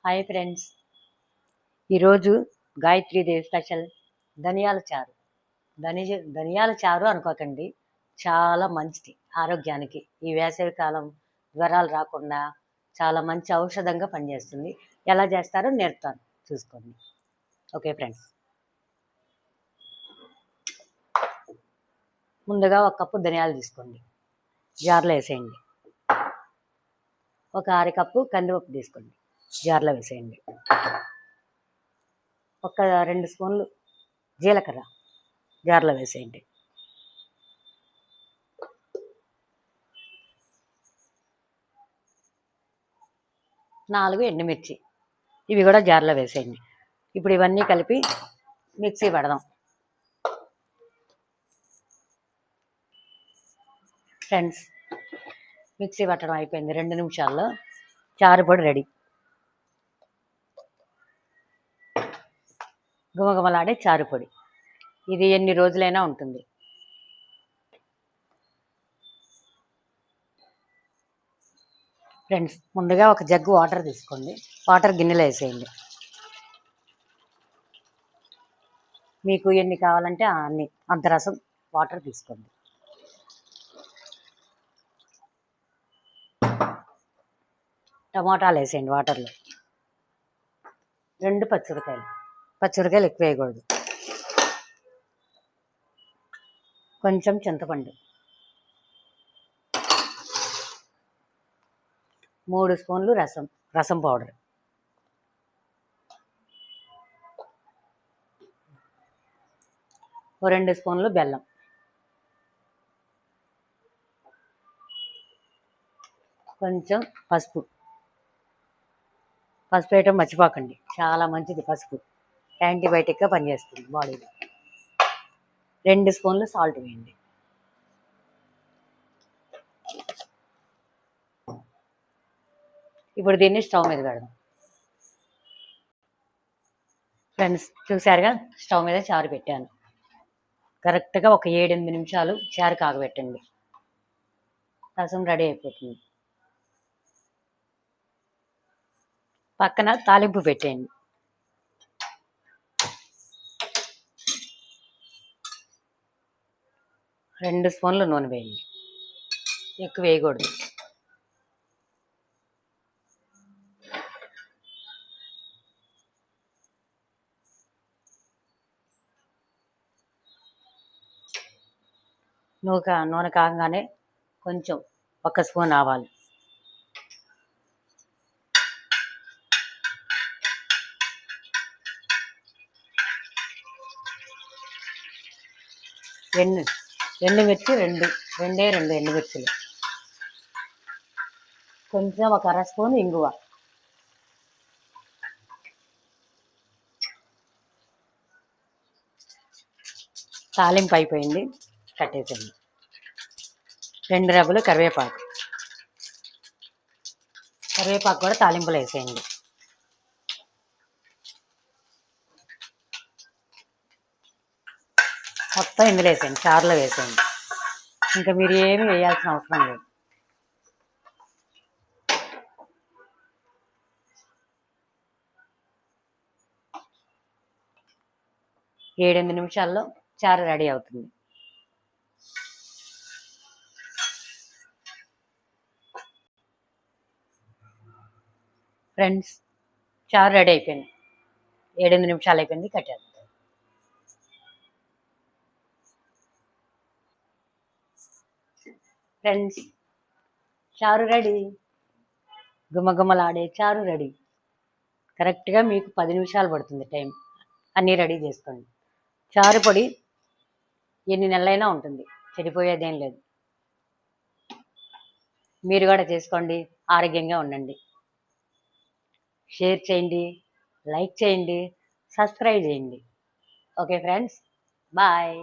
Hi friends, ఈరోజు Gayatri Devi special ధనియాల చారు. ధనియాల చారు అనుకోకండి, చాలా మంచిది ఆరోగ్యానికి. ఈ వేసవి కాలం జ్వరాలు రాకుండా చాలా మంచి ఔషధంగా పనిచేస్తుంది. ఎలా చేస్తారో నేర్పుతాను, చూసుకోండి. ఓకే ఫ్రెండ్స్, ముందుగా 1 కప్పు ధనియాలు తీసుకోండి, జార్లో వేసేయండి. ఒక 1/2 కప్పు కందిపప్పు తీసుకోండి, జార్లో వేసేయండి. ఒక 2 స్పూన్లు జీలకర్ర జార్లో వేసేయండి. 4 ఎండుమిర్చి, ఇవి కూడా జార్లో వేసేయండి. ఇప్పుడు ఇవన్నీ కలిపి మిక్సీ పడదాం. ఫ్రెండ్స్, మిక్సీ పట్టడం అయిపోయింది. 2 నిమిషాల్లో చారు పొడి రెడీ. గుమగుమలాడే చారు పొడి, ఇది ఎన్ని రోజులైనా ఉంటుంది. ఫ్రెండ్స్, ముందుగా ఒక జగ్గు వాటర్ తీసుకోండి, వాటర్ గిన్నెలో వేసేయండి. మీకు ఎన్ని కావాలంటే అన్ని, అంత రసం వాటర్ తీసుకోండి. టమాటాలు వేసేయండి వాటర్లో. 2 పచ్చిమిరకాయలు ఎక్కువ వేయకూడదు. కొంచెం చింతపండు, 3 స్పూన్లు రసం పౌడర్, 2 స్పూన్లు బెల్లం, కొంచెం పసుపు వేయటం మర్చిపోకండి, చాలా మంచిది పసుపు, యాంటీబయాటిక్గా పనిచేస్తుంది బాడీలో. 2 స్పూన్లు సాల్ట్ వేయండి. ఇప్పుడు దీన్ని స్టవ్ మీద పెడదాం. ఫ్రెండ్స్, చూసారుగా, స్టవ్ మీద చారు పెట్టాను. కరెక్ట్గా ఒక 7-8 నిమిషాలు చారు కాగబెట్టండి, రసం రెడీ అయిపోతుంది. పక్కన తాలింపు పెట్టేయండి. రెండు స్పూన్లు నూనె వేయండి, ఎక్కువ వేయకూడదు. నూనె కాగానే కొంచెం 1 స్పూన్ ఆవాలు, ఎండుమిర్చి రెండే 2 ఎండుమిర్చులు, కొంచెం 1/2 స్పూన్ ఇంగువ, తాలింపు అయిపోయింది, కట్టేసేయండి. 2 రెబ్బలు కరివేపాకు కూడా తాలింపులో వేసేయండి. మొత్తం ఇందులో వేసేయండి, చారులో వేసేయండి. ఇంకా మీరు ఏమి వేయాల్సిన అవసరం లేదు. ఏడెనిమిది నిమిషాల్లో చారు రెడీ అవుతుంది. ఫ్రెండ్స్, చారు రెడీ అయిపోయింది, 7-8 నిమిషాలు అయిపోయింది, కట్టేద్దాం. ఫ్రెండ్స్, చారు రెడీ, గుమగుమలాడే చారు రెడీ. కరెక్ట్గా మీకు 10 నిమిషాలు పడుతుంది టైం. అన్నీ రెడీ చేసుకోండి. చారు పొడి ఎన్ని నెలలైనా ఉంటుంది, చెడిపోయేదేం లేదు. మీరు కూడా చేసుకోండి, ఆరోగ్యంగా ఉండండి. షేర్ చేయండి, లైక్ చేయండి, సబ్స్క్రైబ్ చేయండి. Okay friends, bye.